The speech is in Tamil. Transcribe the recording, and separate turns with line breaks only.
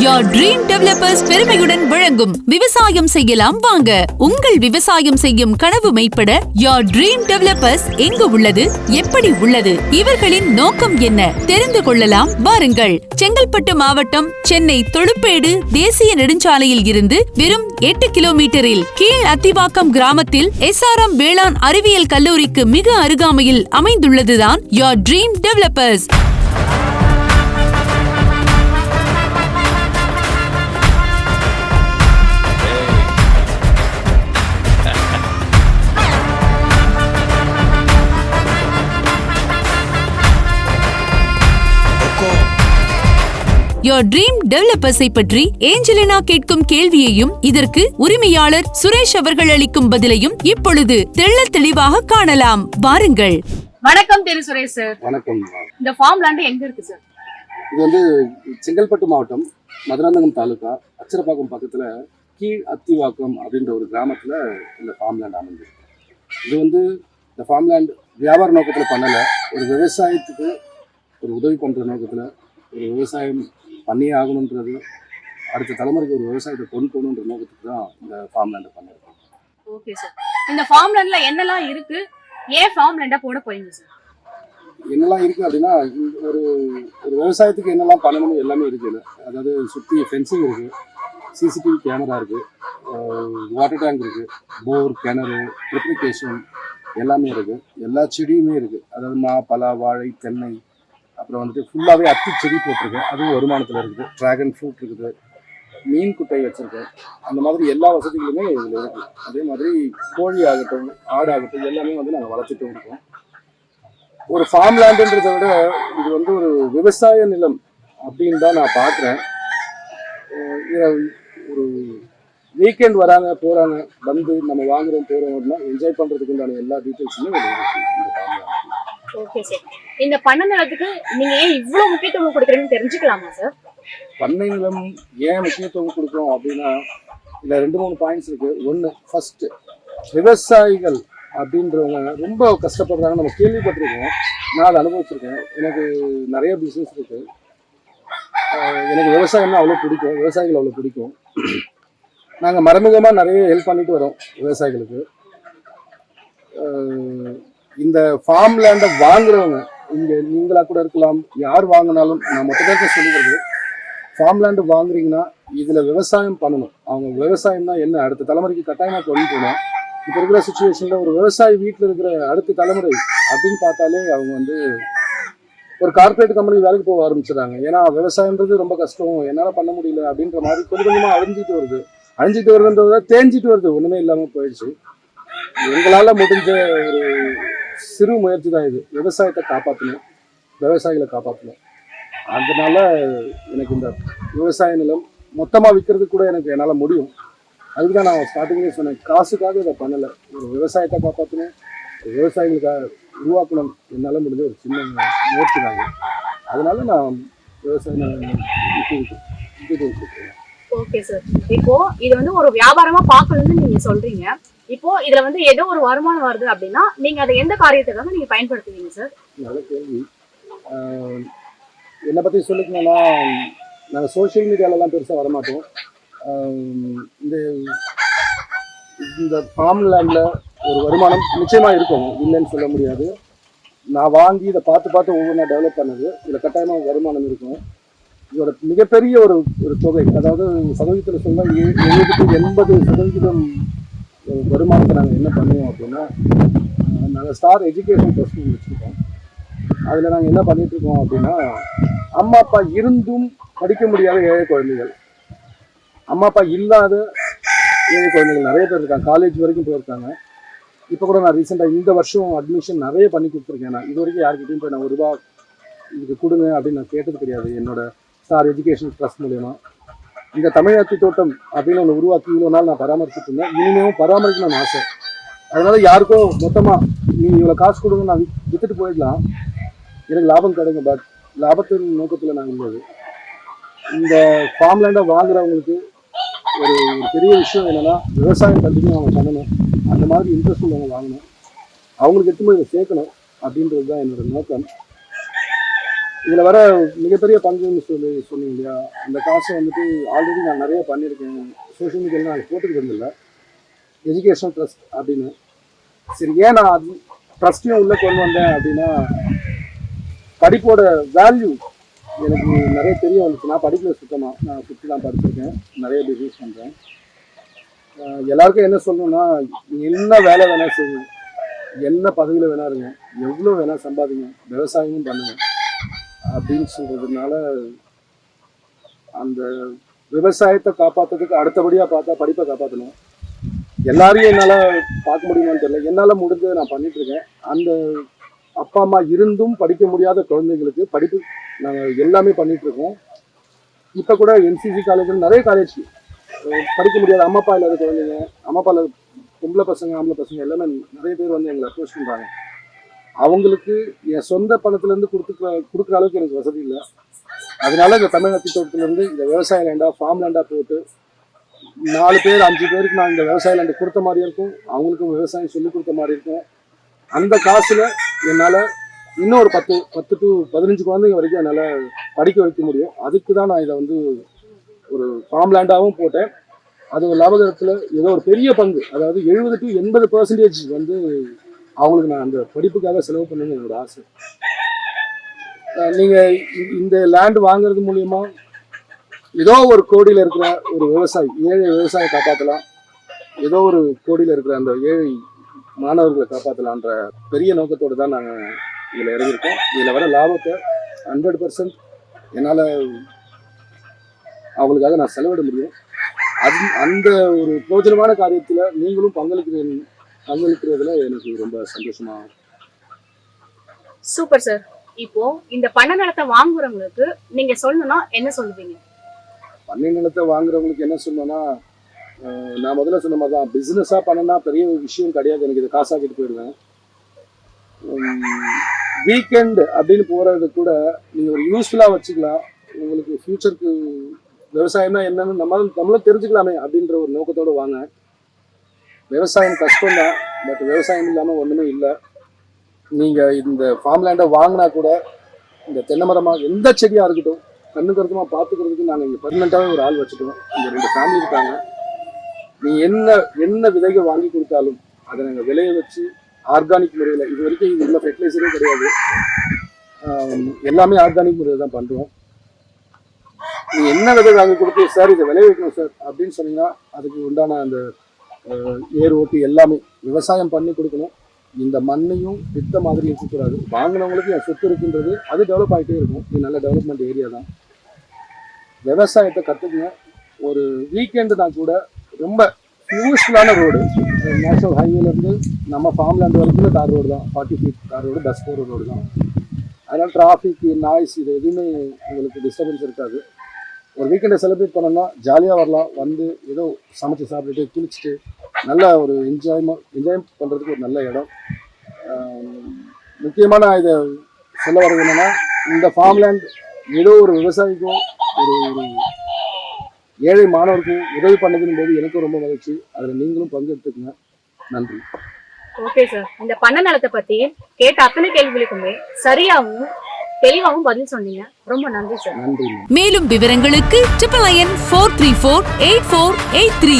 Your Dream Developers பெருமையுடன் வழங்கும் விவசாயம் செய்யலாம் வாங்க. உங்கள் விவசாயம் செய்யும் கனவு மெய்ப்பட Your Dream Developers எங்கு உள்ளது, எப்படி உள்ளது, இவர்களின் நோக்கம் என்ன தெரிந்து கொள்ளலாம் வாருங்கள். செங்கல்பட்டு மாவட்டம் சென்னை தொழுப்பேடு தேசிய நெடுஞ்சாலையில் இருந்து வெறும் 8 கிலோமீட்டரில் கீழ் அத்திவாக்கம் கிராமத்தில் SRM வேளாண் அறிவியல் கல்லூரிக்கு மிக அருகாமையில் அமைந்துள்ளதுதான் Your Dream Developers. Your Dream Developers பற்றி ஏஞ்சலினா கேட்கும் கேள்வியையும் இதற்கு உரிமையாளர் சுரேஷ் அவர்கள் அளிக்கும் பதிலையும் இப்பொழுது தெள்ளத் தெளிவாக காணலாம் வாருங்கள்.
வணக்கம் திரு சுரேஷ் சார்.
வணக்கம்.
இந்த ஃபார்ம் லேண்ட் எங்க இருக்கு சார்?
இது வந்து செங்கல்பட்டு மாவட்டம் மதுராந்தகம் தாலுகா அச்சரப்பாக்கம் பக்கத்துல கீழ் அத்திவாக்கம் அப்படின்ற ஒரு கிராமத்துல இந்த ஃபார்ம் லேண்ட் அமைஞ்சது. இது வந்து இந்த ஃபார்ம் லேண்ட் வியாபார நோக்கத்துல பண்ணல, ஒரு விவசாயத்துக்கு ஒரு உதவி பண்ற நோக்கத்துல, ஒரு விவசாயம் பண்ணியே ஆகணுன்றது, அடுத்த தலைமுறைக்கு ஒரு விவசாயத்தை கொண்டு போகணுன்ற நோக்கத்துக்கு தான் இந்த ஃபார்ம் லேண்டை பண்ணியிருக்கோம்.
Okay sir. இந்த ஃபார்ம் லேண்ட்ல என்னெல்லாம் இருக்கு, ஏன் ஃபார்ம் லேண்டா போட போறீங்க சார்?
என்னெல்லாம் இருக்கு அப்படின்னா, ஒரு ஒரு விவசாயத்துக்கு என்னெல்லாம் பண்ணணுமோ எல்லாமே இருக்குது. அதாவது சுற்றி ஃபென்சிங் இருக்கு, சிசிடிவி கேமரா இருக்கு, வாட்டர் டேங்க் இருக்கு, போர், கிணறு, ட்ரிப்ளிகேஷன் எல்லாமே இருக்கு. எல்லா செடியுமே இருக்கு. அதாவது மா, பலா, வாழை, தென்னை, அப்புறம் வந்துட்டு ஃபுல்லாகவே அத்தி செடி போட்டிருக்கு, அதுவும் வருமானத்தில் இருக்குது. ட்ராகன் ஃப்ரூட் இருக்குது, மீன் குட்டை வச்சுருக்கேன். அந்த மாதிரி எல்லா வசதிகளுமே இதில் இருக்குது. அதே மாதிரி கோழி ஆகட்டும், ஆடு ஆகட்டும், எல்லாமே வந்து நாங்கள் வளர்த்துட்டும் இருக்கோம். ஒரு ஃபார்ம் லேண்டுன்றதை விட இது வந்து ஒரு விவசாய நிலம் அப்படின்னு தான் நான் பார்க்குறேன். ஒரு வீக்கெண்ட் வராங்க போகிறாங்க, வந்து நம்ம வாங்குறோம் போகிறோம் அப்படின்னா என்ஜாய் பண்ணுறதுக்கு உண்டான எல்லா டீட்டெயில்ஸுமே இந்த ஃபார்ம் லேண்ட்.
Okay sir. இந்த பண்ணை நிலத்துக்கு நீங்க ஏன் இவ்வளவு முக்கியத்துவம் கொடுக்குறீங்கன்னு தெரிஞ்சுக்கலாமா சார்?
பண்ணை நிலம் ஏன் முக்கியத்துவம் கொடுக்குறோம் அப்படின்னா, இதில் 2-3 பாயிண்ட்ஸ் இருக்கு. ஒன்று, ஃபர்ஸ்ட் விவசாயிகள் அப்படின்றவங்க ரொம்ப கஷ்டப்படுறாங்க. நம்ம கேள்விப்பட்டிருக்கோம், நான் அதை அனுபவிச்சிருக்கேன். எனக்கு நிறைய பிஸ்னஸ் இருக்கு. எனக்கு விவசாயம்னா அவ்வளோ பிடிக்கும், விவசாயிகள் அவ்வளோ பிடிக்கும். நாங்கள் மறைமுகமாக நிறைய ஹெல்ப் பண்ணிட்டு வரோம் விவசாயிகளுக்கு. இந்த ஃபார்ம் லேண்டை வாங்குறவங்க இங்கே நீங்களா கூட இருக்கலாம், யார் வாங்கினாலும் நான் மொத்த பேருக்கு சொல்லிக்கிறது, ஃபார்ம் லேண்டு வாங்குறீங்கன்னா இதில் விவசாயம் பண்ணணும். அவங்க விவசாயம்னா என்ன, அடுத்த தலைமுறைக்கு கட்டாயமாக கொண்டு போகணும். இப்போ இருக்கிற சுச்சுவேஷனில் ஒரு விவசாயி வீட்டில் இருக்கிற அடுத்த தலைமுறை அப்படின்னு பார்த்தாலே அவங்க வந்து ஒரு கார்பரேட் கம்பெனி வேலைக்கு போக ஆரம்பிச்சிடறாங்க. ஏன்னா விவசாயன்றது ரொம்ப கஷ்டம், என்னால் பண்ண முடியல அப்படின்ற மாதிரி கொஞ்சம் கொஞ்சமாக அழிஞ்சிட்டு வருதுன்றத தேஞ்சிட்டு வருது, ஒன்றுமே இல்லாமல் போயிடுச்சு. எங்களால் முடிஞ்ச ஒரு சிறு முயற்சி தான் இது, விவசாயத்தை காப்பாற்றணும், விவசாயிகளை காப்பாற்றணும். அதனால எனக்கு இந்த விவசாய நிலம் மொத்தமாக விற்கிறதுக்கு கூட என்னால் முடியும். அதுக்கு தான் நான் ஸ்டார்டிங்லேயே சொன்னேன், காசுக்காக இதை பண்ணலை, ஒரு விவசாயத்தை காப்பாற்றணும், விவசாயிகளுக்காக உருவாக்கணும். என்னால் முடிஞ்ச ஒரு சின்ன முயற்சி தாங்க. அதனால நான் விவசாய கொடுக்குறேன்.
Okay sir. இப்போ இது வந்து ஒரு வியாபாரமா பார்க்கணும்னு நீங்க சொல்றீங்க. இப்போ இதுல வந்து ஏதோ ஒரு வருமானம் வருது அப்படின்னா நீங்க அதை எந்த காரியத்துக்காக நீங்க பயன்படுத்துவீங்க சார்? நல்ல கேள்வி.
என்னை பற்றி சொல்லிக்கணும்னா, நாங்கள் சோஷியல் மீடியாலலாம் பெருசாக வரமாட்டோம். இந்த ஃபார்ம் லேண்டில் ஒரு வருமானம் நிச்சயமாக இருக்கும், இல்லைன்னு சொல்ல முடியாது. நான் வாங்கி இதை பார்த்து ஒவ்வொன்றா டெவலப் பண்ணது, இதில் கட்டாயமாக வருமானம் இருக்கும். இதோட மிகப்பெரிய ஒரு தொகை, அதாவது சதவீதத்தில் சொன்னால் 70-80% வருமானத்தை நாங்கள் என்ன பண்ணுவோம் அப்படின்னா, நாங்கள் ஸ்டார் எஜுகேஷன் ட்ரஸ்ட் வச்சுருக்கோம். அதில் நாங்கள் என்ன பண்ணிகிட்ருக்கோம் அப்படின்னா, அம்மா அப்பா இருந்தும் படிக்க முடியாத ஏழை குழந்தைகள், அம்மா அப்பா இல்லாத ஏழை குழந்தைகள் நிறைய பேர் இருக்காங்க, காலேஜ் வரைக்கும் போயிருக்காங்க. இப்போ கூட நான் ரீசெண்டாக இந்த வருஷம் அட்மிஷன் நிறைய பண்ணி கொடுத்துருக்கேன். நான் இது வரைக்கும் யாருக்கிட்டையும் போய் நான் ₹1 இதுக்கு கொடுங்க அப்படின்னு நான் கேட்டது கிடையாது. என்னோட ஸ்டார் எஜுகேஷன் ட்ரஸ்ட் மூலயமா இந்த தமிழ் அத்தி தோட்டம் அப்படின்னு ஒன்று உருவாக்கி இவ்வளோ நாள் நான் பராமரிச்சுட்டு இருந்தேன். இனிமேவும் பராமரிக்கணும்னு ஆசை. அதனால யாருக்கோ மொத்தமாக நீங்கள் இவ்வளோ காசு கொடுங்க, நான் விற்றுட்டு போயிடலாம், எனக்கு லாபம் கிடைக்கும். பட் லாபத்தின் நோக்கத்தில் நான் இல்லது. இந்த ஃபார்ம் லேண்டை வாங்குறவங்களுக்கு ஒரு பெரிய விஷயம் என்னென்னா, விவசாயம் கண்டிப்பாக அவங்க பண்ணணும், அந்த மாதிரி இன்ட்ரெஸ்ட் உள்ளவங்க வாங்கணும், அவங்களுக்கு எடுத்து போய் இதை சேர்க்கணும் அப்படின்றது தான் என்னோட நோக்கம். இதில் வர மிகப்பெரிய பங்குன்னு சொன்னீங்க இல்லையா, அந்த காசை வந்துட்டு ஆல்ரெடி நான் நிறைய பண்ணியிருக்கேன். சோஷியல் மீடியாவில் நான் போட்டுக்கிட்டு இருந்தில்ல, எஜுகேஷனல் ட்ரஸ்ட் அப்படின்னு. சரி, ஏன் நான் அது ட்ரஸ்ட்டையும் உள்ளே கொண்டு வந்தேன் அப்படின்னா, படிப்போட வேல்யூ எனக்கு நிறைய தெரிய வந்துச்சு. நான் படிக்கல சுத்தமாக, நான் 50 தான் படிச்சிருக்கேன், நிறைய பிஸ்னஸ் பண்ணுறேன். எல்லாருக்கும் என்ன சொல்லணும்னா, என்ன வேலை வேணால் செய்யுங்க, என்ன பதவியில் வேணா இருங்க, எவ்வளோ வேணால் சம்பாதிங்க, விவசாயமும் பண்ணுங்க அப்படின்னு சொல்கிறதுனால, அந்த விவசாயத்தை காப்பாற்றுறதுக்கு அடுத்தபடியாக பார்த்தா படிப்பை காப்பாற்றணும். எல்லாரையும் என்னால் பார்க்க முடியுமான்னு தெரியல, என்னால் முடிஞ்சதை நான் பண்ணிகிட்ருக்கேன். அந்த அப்பா அம்மா இருந்தும் படிக்க முடியாத குழந்தைங்களுக்கு படிப்பு நாங்கள் எல்லாமே பண்ணிகிட்ருக்கோம். இப்போ கூட என்சிசி காலேஜில் நிறைய காலேஜ் படிக்க முடியாத அம்மா அப்பா இல்லாத குழந்தைங்க, அம்மா அப்பா இல்லாத பொம்பளை பசங்க ஆம்பளை பசங்க எல்லாமே நிறைய பேர் வந்து எங்களை அப்ரோச் பண்ணுறாங்க. அவங்களுக்கு என் சொந்த பணத்துலேருந்து கொடுக்குற அளவுக்கு எனக்கு வசதி இல்லை. அதனால இந்த தமிழ்நாட்டு தோட்டத்துலேருந்து இந்த விவசாய லேண்டாக ஃபார்ம் லேண்டாக போட்டு 4 பேர் 5 பேருக்கு நான் இந்த விவசாய லேண்டு கொடுத்த மாதிரி இருக்கும், அவங்களுக்கும் விவசாயம் சொல்லி கொடுத்த மாதிரி இருக்கும். அந்த காசில் என்னால் இன்னும் ஒரு 10 to 15 குழந்தைங்க வரைக்கும் என்னால் படிக்க வைக்க முடியும். அதுக்கு தான் நான் இதை வந்து ஒரு ஃபார்ம் லேண்டாகவும் போட்டேன். அது ஒரு லாபகரத்தில் ஏதோ ஒரு பெரிய பங்கு, அதாவது 70 to 80% வந்து அவங்களுக்கு நான் அந்த படிப்புக்காக செலவு பண்ணணும்னு என்னோட ஆசை. நீங்கள் இந்த லேண்ட் வாங்குறது மூலியமா ஏதோ ஒரு கோடியில் இருக்கிற ஒரு விவசாயி, ஏழை விவசாயியை காப்பாற்றலாம், ஏதோ ஒரு கோடியில் இருக்கிற அந்த ஏழை மாணவர்களை காப்பாற்றலான்ற பெரிய நோக்கத்தோடு தான் நாங்கள் இதில் இறங்கியிருக்கோம். இதில் வர லாபத்தை 100% என்னால் அவங்களுக்காக நான் செலவிட முடியும். அந்த ஒரு பிரோஜனமான காரியத்தில் நீங்களும் பங்களிக்கிறதுல எனக்கு ரொம்ப சந்தோஷமா.
Super sir. இப்போ இந்த பண்ணை நிலத்தை வாங்குறவங்களுக்கு நீங்க சொல்லணும்னா என்ன சொல்லுவீங்க?
பண்ணை நிலத்தை வாங்குறவங்களுக்கு என்ன சொல்லணும்னா, நான் முதல்ல சொன்ன மாதிரி தான், பிஸ்னஸாக பண்ணனா பெரிய விஷயம் கிடையாது, எனக்கு இதை காசாக்கிட்டு போயிடுவேன். வீக்கெண்டு அப்படின்னு போகிறது கூட நீங்கள் ஒரு யூஸ்ஃபுல்லாக வச்சுக்கலாம். உங்களுக்கு ஃப்யூச்சருக்கு விவசாயம்னா என்னன்னு நம்மளும் தெரிஞ்சுக்கலாமே அப்படின்ற ஒரு நோக்கத்தோடு வாங்க. விவசாயம் கஷ்டம்தான், பட் விவசாயம் இல்லாமல் ஒன்றுமே இல்லை. நீங்கள் இந்த ஃபார்ம் லேண்டை வாங்கினா கூட இந்த தென்னை மரமாக எந்த செடியாக இருக்கட்டும் கண்ணு கருத்துமாக பார்த்துக்கிறதுக்கு நாங்கள் இங்கே பெர்மனெண்ட்டாகவே ஒரு ஆள் வச்சுட்டோம். இங்கே 2 ஃபேமிலி இருக்காங்க. நீங்கள் என்ன விதைகள் வாங்கி கொடுத்தாலும் அதை நாங்கள் விளைய வச்சு ஆர்கானிக் முறையில், இது வரைக்கும் இது உள்ள ஃபெர்டிலைசரே கிடையாது, எல்லாமே ஆர்கானிக் முறையில் தான் பண்ணுறோம். நீங்கள் என்ன விதை வாங்கி கொடுத்து சார் இதை விளைய வைக்கணும் சார் அப்படின்னு சொன்னீங்கன்னா அதுக்கு உண்டான அந்த ஏர் ஓட்டி எல்லாமே விவசாயம் பண்ணி கொடுக்கணும். இந்த மண்ணையும் வித்த மாதிரி இருக்கக்கூடாது. வாங்கினவங்களுக்கு என் சொத்து இருக்குன்றது அது டெவலப் ஆகிட்டே இருக்கும். இது நல்ல டெவலப்மெண்ட் ஏரியா தான். விவசாயத்தை கற்றுக்குங்க. ஒரு வீக்கெண்டுனா கூட ரொம்ப யூஸ்ஃபுல்லான ரோடு, நேஷனல் ஹைவேலேருந்து நம்ம ஃபார்ம் லேண்ட் வரைக்கும் தார் ரோடு தான், 40 feet தார் ரோடு, பஸ் போகிற ரோடு தான். அதனால் டிராஃபிக், நாய்ஸ் இது எதுவுமே உங்களுக்கு டிஸ்டர்பன்ஸ் இருக்காது. ஒரு வீக்கெண்டை செலிப்ரேட் பண்ணோம்னா ஜாலியாக வரலாம். வந்து ஏதோ சமைச்சு சாப்பிட்டுட்டு குளிச்சுட்டு நல்லா ஒரு என்ஜாய் பண்ணுறதுக்கு ஒரு நல்ல இடம். முக்கியமாக நான் இதை சொல்ல வர்றது என்னென்னா, இந்த ஃபார்ம் லேண்ட் ஏதோ ஒரு விவசாயிக்கும் ஒரு ஏழை மாணவருக்கும் உதவி பண்ணதுன்னு போது எனக்கும் ரொம்ப மகிழ்ச்சி. அதில் நீங்களும் பங்கெடுத்துக்குங்க. நன்றி.
Okay sir. இந்த பண்ணை நிலத்தை பற்றி கேட்ட அத்தனை கேள்விகளுக்குமே சரியாகவும் தெளிவாகவும் பதில் சொன்னீங்க. ரொம்ப நன்றி சார்.
நன்றி.
மேலும் விவரங்களுக்கு 9994348483